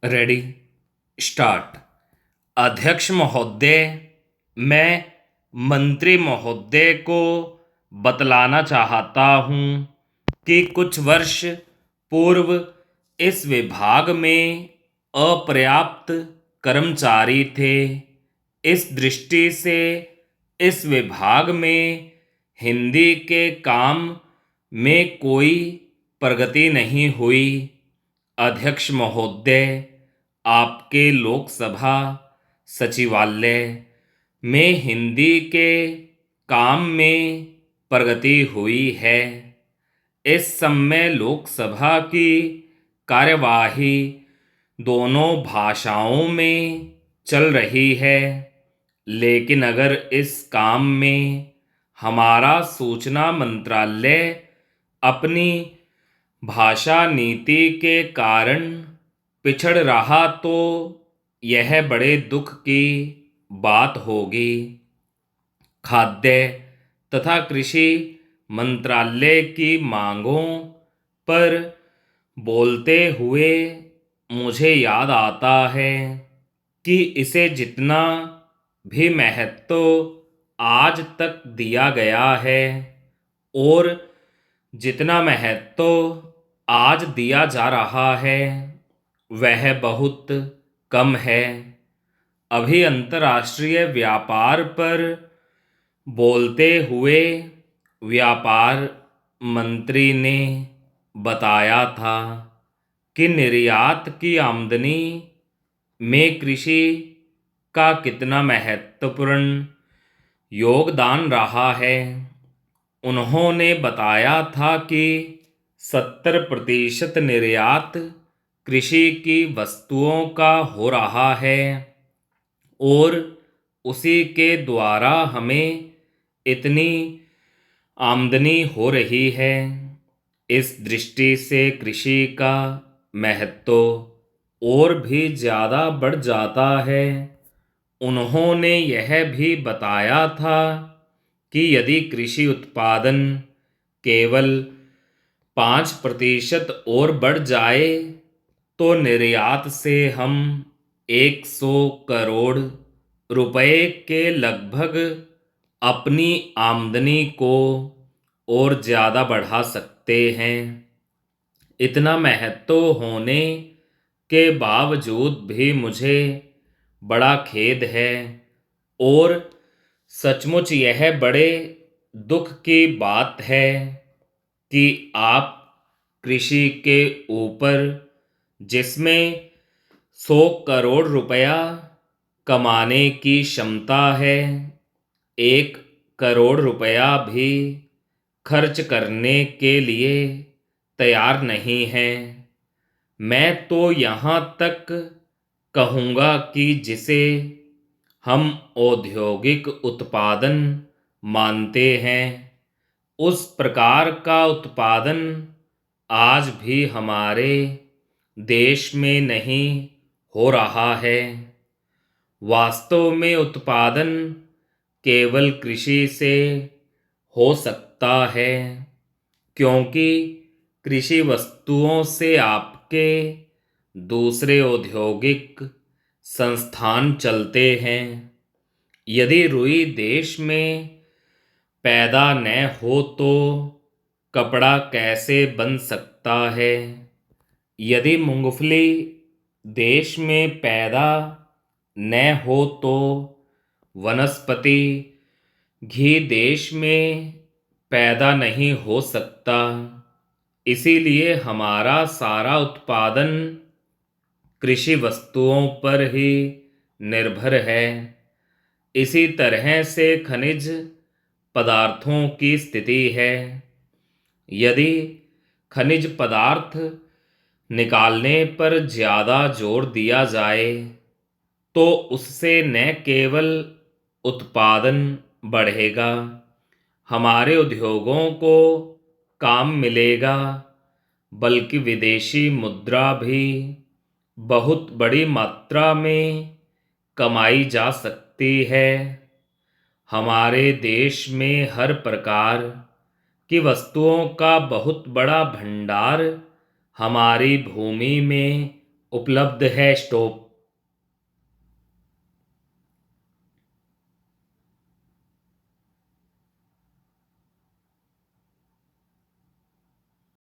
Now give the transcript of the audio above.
Ready start. अध्यक्ष महोदय, मैं मंत्री महोदय को बतलाना चाहता हूँ कि कुछ वर्ष पूर्व इस विभाग में अपर्याप्त कर्मचारी थे। इस दृष्टि से इस विभाग में हिंदी के काम में कोई प्रगति नहीं हुई। अध्यक्ष महोदय, आपके लोकसभा सचिवालय में हिंदी के काम में प्रगति हुई है। इस समय लोकसभा की कार्यवाही दोनों भाषाओं में चल रही है, लेकिन अगर इस काम में हमारा सूचना मंत्रालय अपनी भाषा नीति के कारण पिछड़ रहा तो यह बड़े दुख की बात होगी। खाद्य तथा कृषि मंत्रालय की मांगों पर बोलते हुए मुझे याद आता है कि इसे जितना भी महत्व आज तक दिया गया है और जितना महत्व आज दिया जा रहा है वह बहुत कम है। अभी अंतर्राष्ट्रीय व्यापार पर बोलते हुए व्यापार मंत्री ने बताया था कि निर्यात की आमदनी में कृषि का कितना महत्वपूर्ण योगदान रहा है। उन्होंने बताया था कि 70% निर्यात कृषि की वस्तुओं का हो रहा है और उसी के द्वारा हमें इतनी आमदनी हो रही है। इस दृष्टि से कृषि का महत्व और भी ज़्यादा बढ़ जाता है। उन्होंने यह भी बताया था कि यदि कृषि उत्पादन केवल 5% और बढ़ जाए तो निर्यात से हम 100 करोड़ रुपए के लगभग अपनी आमदनी को और ज़्यादा बढ़ा सकते हैं। इतना महत्व होने के बावजूद भी मुझे बड़ा खेद है और सचमुच यह बड़े दुख की बात है कि आप कृषि के ऊपर जिसमें 100 करोड़ रुपया कमाने की क्षमता है, 1 करोड़ रुपया भी खर्च करने के लिए तैयार नहीं हैं। मैं तो यहाँ तक कहूँगा कि जिसे हम औद्योगिक उत्पादन मानते हैं उस प्रकार का उत्पादन आज भी हमारे देश में नहीं हो रहा है। वास्तव में उत्पादन केवल कृषि से हो सकता है, क्योंकि कृषि वस्तुओं से आपके दूसरे औद्योगिक संस्थान चलते हैं। यदि रुई देश में पैदा न हो तो कपड़ा कैसे बन सकता है? यदि मूंगफली देश में पैदा न हो तो वनस्पति घी देश में पैदा नहीं हो सकता। इसीलिए हमारा सारा उत्पादन कृषि वस्तुओं पर ही निर्भर है। इसी तरह से खनिज पदार्थों की स्थिति है। यदि खनिज पदार्थ निकालने पर ज़्यादा जोर दिया जाए तो उससे न केवल उत्पादन बढ़ेगा, हमारे उद्योगों को काम मिलेगा, बल्कि विदेशी मुद्रा भी बहुत बड़ी मात्रा में कमाई जा सकती है। हमारे देश में हर प्रकार की वस्तुओं का बहुत बड़ा भंडार हमारी भूमि में उपलब्ध है स्टोव